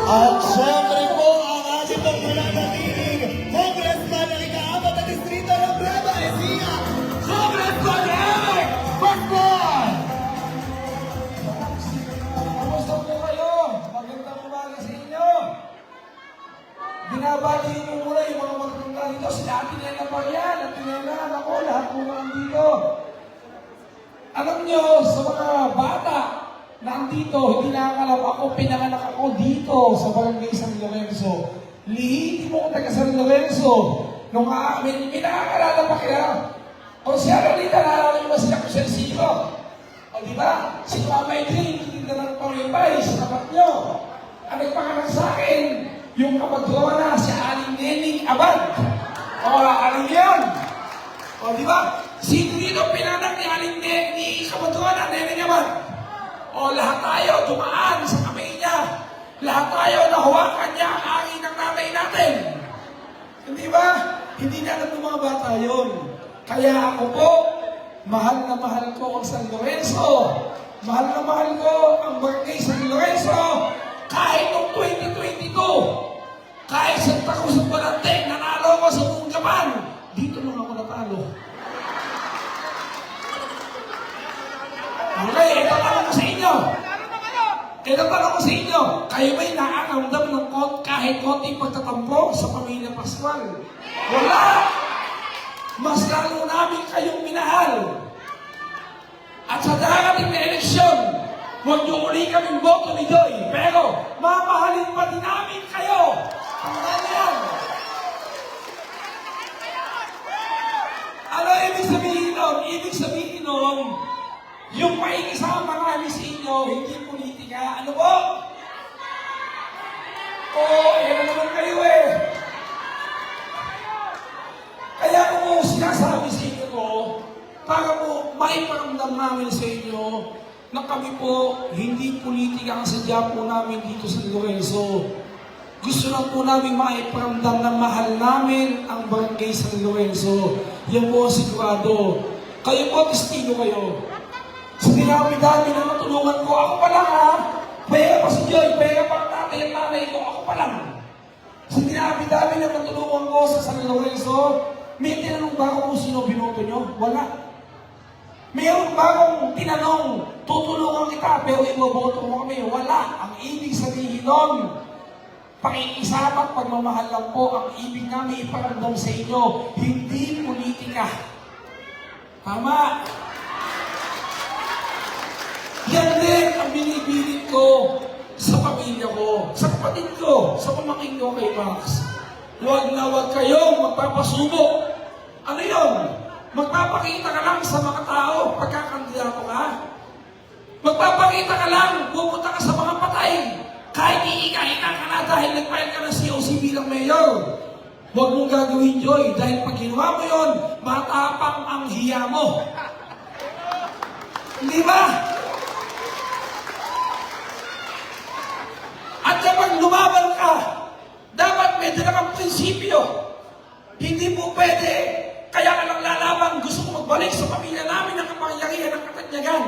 At syempre po, ang ating pong mananatiling Congressman ng ika-apat na distrito ng Nueva Ecija, Congressman Eric Bacon! Kamusta po kayo? Magandang umaga sa inyo. Binabati niyo muna yung mga magtungga dito. Sila Ate Nena Marian at Nena, ako, lahat po mga dito. Alam niyo, sa mga bata na andito, hindi nakakalap ako, pinanganak ako dito sa Barangay San Lorenzo. Lihiti mo ko taga San Lorenzo. Nung may nakakalala pa kaya, o siya Lolita, naalala niyo ba sila kung siya sino? O diba? Si Mama Edwin, hindi na ng pangibay sa tapat niyo. Ang nagpanganak sa akin, yung kapag-gawa na si Aling Nening Abad. O, alam niyo yun? O, diba? Sino dito pinanak ni Aling ni kapag-gawa na Nening Abad? O, lahat tayo dumaan sa kamay niya. Lahat tayo nahawakan niya ang angin ng nanay natin. Hindi ba? Hindi na alam ng mga bata yun. Kaya ako po, mahal na mahal ko ang San Lorenzo. Mahal na mahal ko ang Barangay San Lorenzo. Kahit noong 2022, kahit sa Takusang Balanteng, nanalo ko sa buong Japan, dito lang ako natalo. Okay, ito tanong ko sa inyo. Kayo ba'y nakakamdam ng kahit konting pagtatampo sa pamilya Pascual? Wala! Mas lalo namin kayong minahal. At sa darating na eleksyon, huwag niyo uli kaming boto ni Joy, pero mamahalin pa din namin kayo. Tandaan niyo yan. Ano ibig sabihin nun? Ibig sabihin nun, yung maikisama namin sa inyo, hindi politika. Ano po? Ano naman kayo eh. Kaya kung sinasabi sa inyo ko, para po maiparamdam namin sa inyo na kami po, hindi politika ang sadya po namin dito sa Lorenzo. Gusto lang po namin maiparamdam na mahal namin ang Barangay San Lorenzo. Yan po ang sigurado. Kayo po, testigo kayo. Sa dinami-dami na natulungan ko, ako pa lang ha. Pera pa si Joy, pera pa ang tatay at nanay ko, ako pa lang. Sa dinami-dami na natulungan ko sa San Lorenzo, may tinanong ba ako kung sino binoto nyo? Wala. Mayroon ba akong tinanong, tutulungan kita, pero iboboto mo kami? Wala. Ang ibig sabihin nun, pakikisama at pagmamahal lang po ang ibig namin iparamdam sa inyo, hindi politika. Tama. Yan din ang binibilit ko sa pamilya ko, sa kapatid ko, sa pamangkin ko kay Max. Huwag na huwag kayong magpapasubo. Ano yun? Magpapakita ka lang sa mga tao pagkakandidato ka. Magpapakita ka lang, pupunta ka sa mga patay. Kahit iika-ika ka na dahil nagpahil ka ng COC bilang mayor. Huwag mong gagawin, Joy, dahil pag ginawa mo yun, matapang ang hiya mo. Hindi ba? At kapag lumaban ka, dapat may dalang prinsipyo. Hindi po pwede, kaya ka lang lalaban, gusto ko magbalik sa pamilya namin ang kapangyarihan ng katanyagan.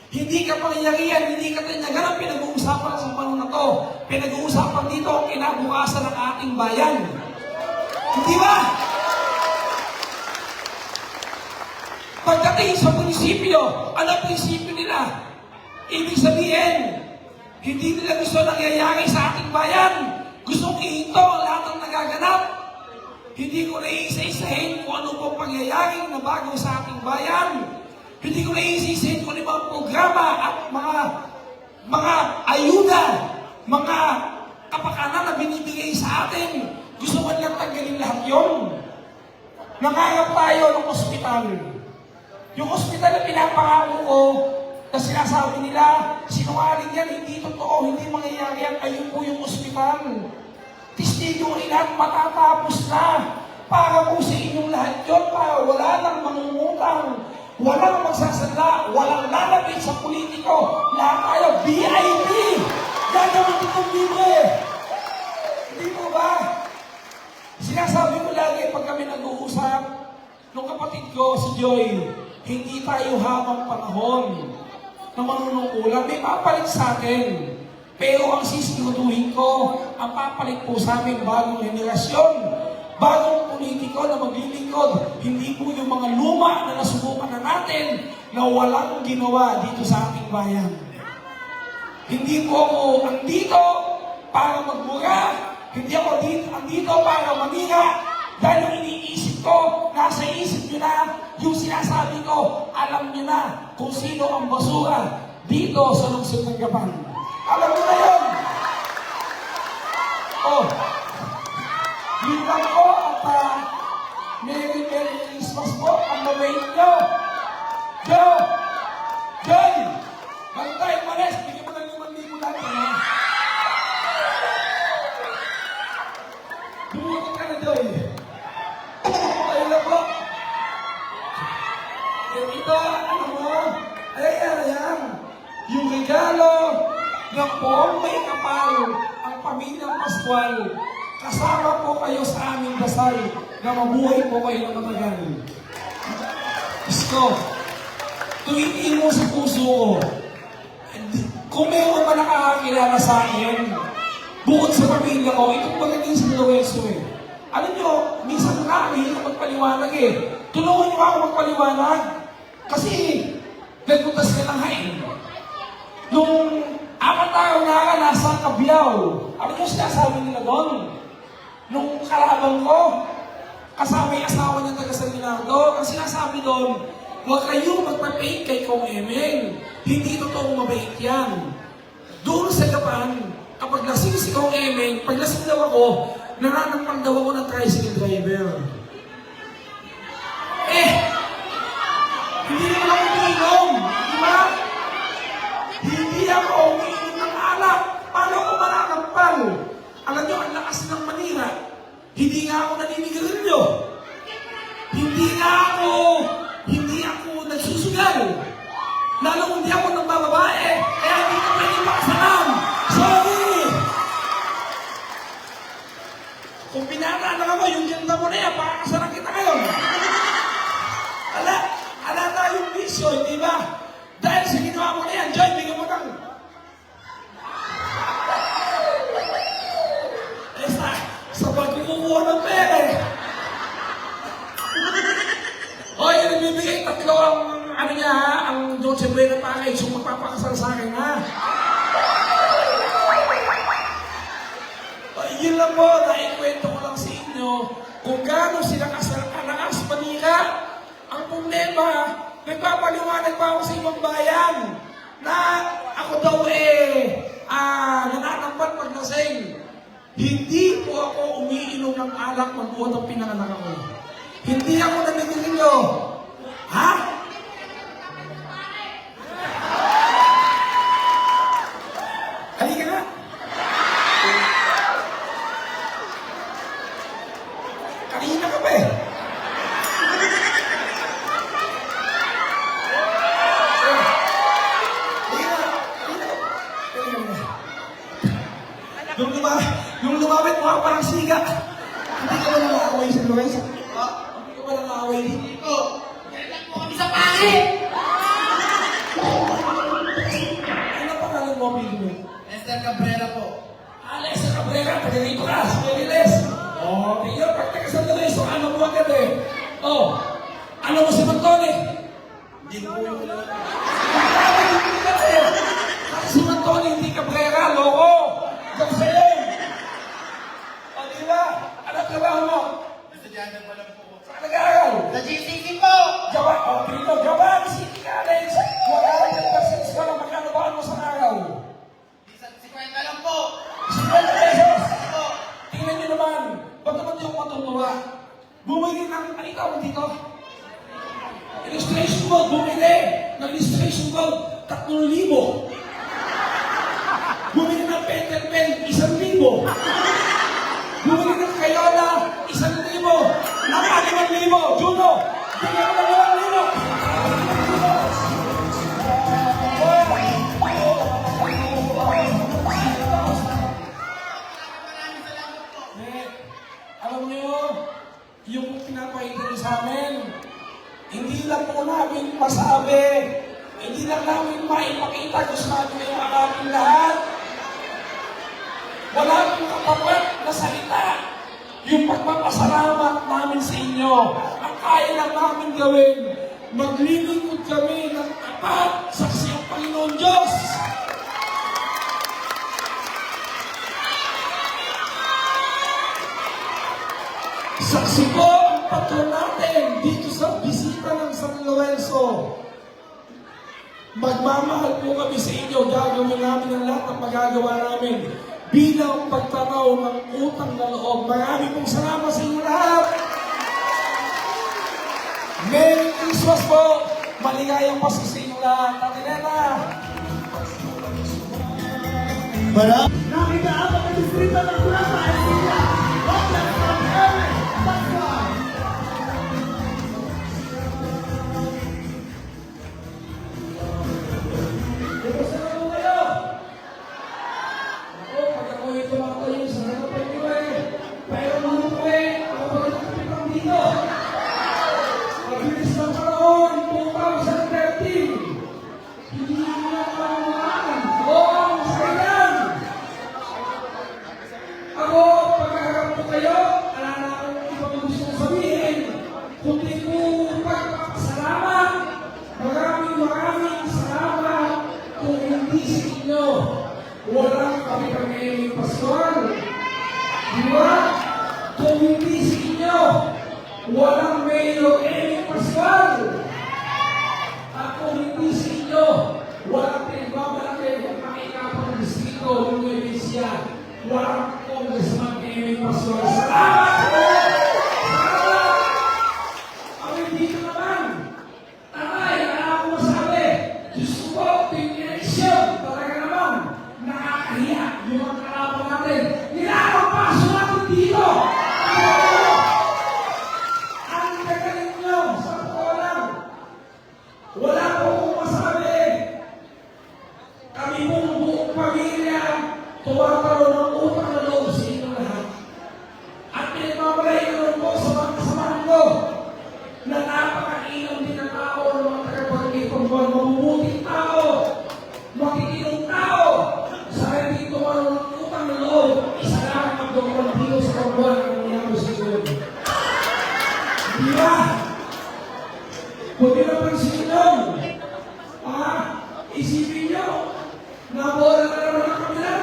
Hindi kapangyarihan, hindi katanyagan ang pinag-uusapan sa panahon na to. Pinag-uusapan dito ang kinabukasan ng ating bayan. Hindi ba? Pagdating sa prinsipyo, ano ang prinsipyo nila? Ibig sabihin, hindi nila gusto nangyayari sa ating bayan. Gusto kong ihinto ang lahat ng nagaganap. Hindi ko naiisa-isahin kung ano pong pangyayaring na bago sa ating bayan. Hindi ko naiisa-isahin kung ano mga programa at mga ayuda, mga kapakanan na binibigay sa atin. Gusto ko nilang tanggalin lahat yun. Nangarap tayo ng ospital. Yung ospital na pinapangako ko, na sinasabi nila, sinungaling yan, hindi totoo, hindi mangyayari yan, ayun po yung ospital. Testigo rin lahat, matatapos na. Para po sa inyong lahat yun, para wala nang mangungutang, walang magsasala, walang lalapit sa politiko, lahat tayo VIP. Gagawin itong libre. Hindi mo ba? Sinasabi ko lagi pag kami nag-uusap, nung kapatid ko, si Joy, hindi tayo habang panahon na manunungkulan, may papalit sa atin. Pero ang sisiguraduhin ko, ang papalit po sa amin bagong henerasyon, bagong politiko na maglilingkod, hindi po yung mga luma na nasubukan na natin na walang ginawa dito sa ating bayan. Hindi po ako andito para magmura, hindi ako andito para manira, dahil ang iniisip ko, nasa isip nyo na, yung sinasabi ko, alam nyo na kung sino ang basura dito sa lungsod ng Gapan. Alam nyo na yun! Oh, yun lang po at Merry Christmas po ang mabait nyo. Joe! Joy! Bago tayo malis, bigyan mo ng 5,000 natin, ha? Dumukot ka na, Joy. Ayun lang po. Ito, ano mo? Ayan. Yung regalo ng poong may kapal, ang pamilyang Pascual, kasama po kayo sa aming dasal na mabuhay po kayo ng matagal. Isko, tuwiin mo sa puso ko. Kung mayroon pa nakakakilala sa akin, bukod sa pamilya ko, itong magaling sa Lorenzo eh. Alam nyo, minsan namin magpaliwanag eh. Tulungan nyo ako magpaliwanag. Kasi, nagpunta sila ng hain. Nung 4 taon na nasa Cabiao, ano yung sinasabi nila doon? Nung kalaban ko, kasama yung asawa niya taga San Leonardo, ang sinasabi doon, huwag kayong magpa-paint kay Kong Emel. Hindi totoong mabait yan. Doon sa Japan, kapag lasing si Kong Emel, pag lasing daw ako, nananampang daw ako ng tricycle driver. Hindi naman ako umiinom. Di ba? Hindi ako umiinom ng alak. Paano ako mananampal? Alam nyo, ang lakas ng manira. Hindi nga ako naninigarilyo. Hindi ako nagsusugal. Lalo kung hindi ako ng babae, kaya hindi ko pwede makasalam. Sorry! Kung pinataanak ako, yung ganda mo na yan, pakakasalan kita ngayon. Ala tayong bisyo, di ba? Dahil sa ginawa mo na yan, Joy, bigyan mo kang... Sa pagkukuha ng pera eh. Hoy, nagbibigay 3 ang ano niya ha, ang Dolce Buena package, yung magpapakasal sa akin ha. Yun lang po, naikwento ko lang sa inyo kung gaano sila kalakas manira. Ang problema, nagpapaliwanag pa ako sa ibang bayan na ako daw nananampan pag lasing. Hindi po ako umiinom ng alak magbuhat ang pinanganak ako. Hindi ako naninigarilyo. Ha? Halika na. Kanina ka ba eh? Yung lumapit mo ako parang siga. Hindi ka ba nang-aaway sa Lorenzo? Hindi ka ba nang-aaway dito? Kailan mo kami sa pangit! Ano pangalan mo, amigo mo? Esther Cabrera po. Lester Cabrera, taga dito ka, sa Pililes. Tingnan, pag taga San Lorenzo, ano mo agad eh? Ano mo si Mantone? Hindi ko yung Kasi si Mantone, hindi Cabrera, loko. Kapsayin! Diba? Anong trabaho mo? estudyante pa lang po. Saan nag-aaral? Sa GCC po! Japan, Japan City College! 100% ka lang, magkano ba mo sa araw? 50 lang po! 50 pesos! Po! Tingnan nyo naman, ba't naman yung matutuwa? Bumili ng, ano ikaw dito? Illustration board, bumili ng illustration board, 3,000. Bumili ng pencil pen, 1,000. Bumili ng Crayola, 1,000. Naka 5,000. Juno, bigyan mo ng 5,000. Alam nyo, yung pinapakita nyo sa amin, hindi lang po namin masabi, hindi lang namin maipakita kung sa amin yung aking lahat. Wala pong katapat na salita. Yung pagpapasalamat namin sa inyo, ang kaya lang namin gawin, maglilingkod kami ng tapat sa siyang Panginoon Diyos. Saksi po ang patron natin dito sa bisita ng San Lorenzo. Magmamahal po kami sa inyo, gagawin namin ang lahat ng magagawa namin bilang pagtanaw ng utang na loob. Marami pong salamat sa inyo lahat. Merry Christmas po! Maligayang Pasko sa inyo lahat. Tatinena! Nakikaabot ang distrito ng Nueva Ecija. Congressman Eric Pascual. Kumusta na po kayo? Ako, pag ako ito mga kayo, sana na pwede ko pero mga po ako pa nagkakapitang dito. Pagbilis ng panahon, 2013. Hindi na pamamaan. Oo, sayang. Ako, pagkaharap ko kayo, wala na akong ibang gustong sabihin. Kundi po pagpapasalamat. Maraming salamat kung hindi sa inyo. Walang kami Panginoon Pascual. Di ba? Kung hindi sa inyo, walang Mayor Eric Pascual. At kung hindi sa inyo, walang pinagbabalaki ng pakikapang distrito ng Nueva Ecija. Walang Congressman Eric Pascual. Salamat! Salamat! Ako dito naman. Tatay, wala akong masabi. Diyos ko po, tuwing eleksyon, talaga naman, nakakahiya yung mga kalaban natin. Nilakapasok natin dito! Ang gagaling nyo, sa totoo lang. Wala po akong masabi. Kami pong buong pamilya, tumatalo ng utang na loob sa inyo lahat. At pinagmamalay ko rin po sa mga kasamahan ko na napakainam din ang tao ng mga tagapagpapalipang buwan, mabubuting tao, makikinong tao, sa hindi tumalo ng utang na loob, isa lang ang magdokong sa pagbuwan ng nangyari sa inyo. Di ba? Kung di napansin nyo, isipin nyo, nabola na naman ang kamila,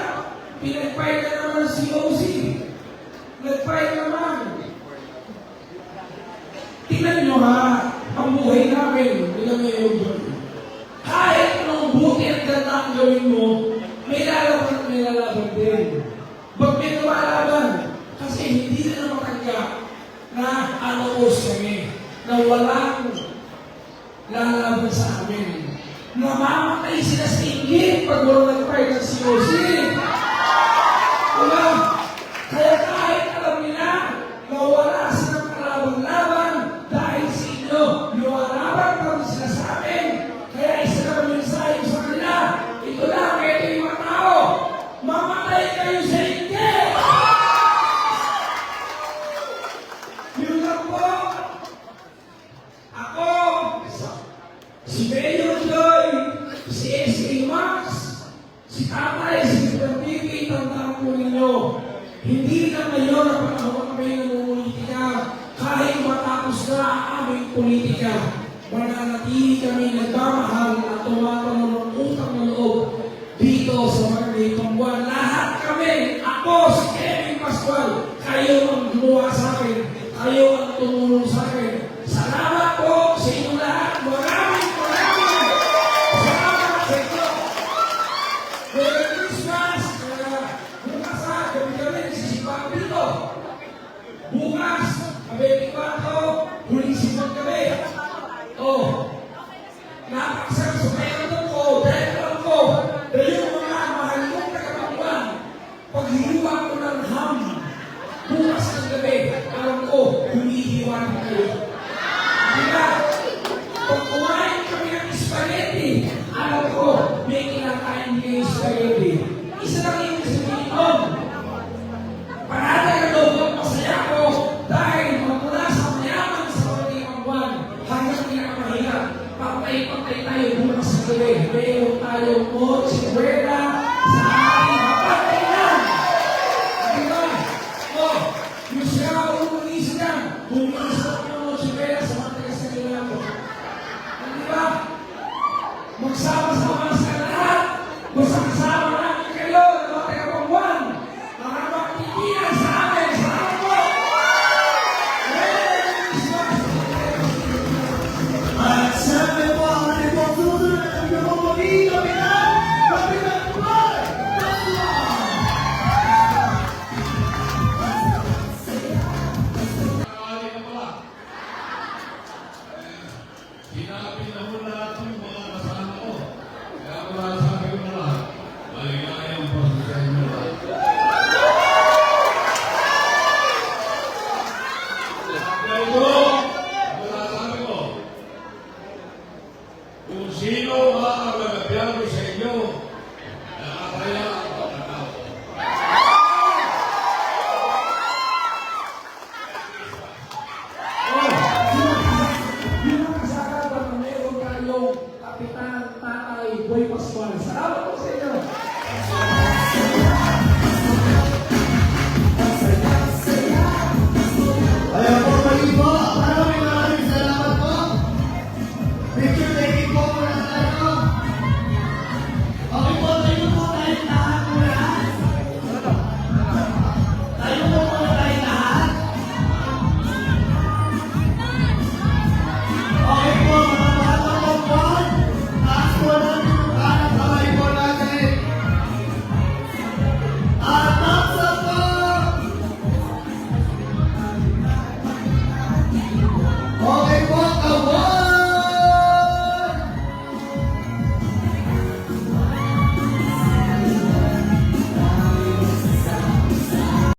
pinag-file na naman ang COC, nag-file naman. Tingnan nyo ang buhay namin, bilang ngayon doon. Kahit anong buti at ganda ang gawin mo, may lalaban din. Ba't may lumalaban? Kasi hindi na matanggap na anoos kami, na walang lalaban sa amin. Namamatay sila sa inggit pag walang nag-file ng COC. Diba? Kaya kahit alam nila na wala silang kalaban-laban dahil sa inyo, lumalaban pa rin sila sa amin. Kaya isa na mensahe sa kanila, ito lang, ito yung mga tao, mamatay kayo sa inggit! Yun lang po. Ako, si Mayor Joy, si S.A. Max, si Tatay, si Pagpipi, tandaan po ninyo, hindi na ngayon ang panahon kami nangungulitika. Kahit matapos na ang aming politika, mananatili kami nagmamahal at tumatalo ng utang na loob dito sa Barangay Pambuan. Lahat kami, ako, si Kevin Pascual, kayo ang gumawa sa akin, kayo ang tumulong sa akin. Salamat po sa inyo lahat. Maraming salamat sa inyo. Merry Christmas! Bukas gabi-gabi nagsisipahan dito. Bukas, Abel Ibato, huling sipan kami. Napakasarap sa payroon ko, dahil alam ko, dahil yung mga mahal kong tagapagpuan, paghihiwa ko ng ham, bukas ng gabi, alam ko, humihiwa ng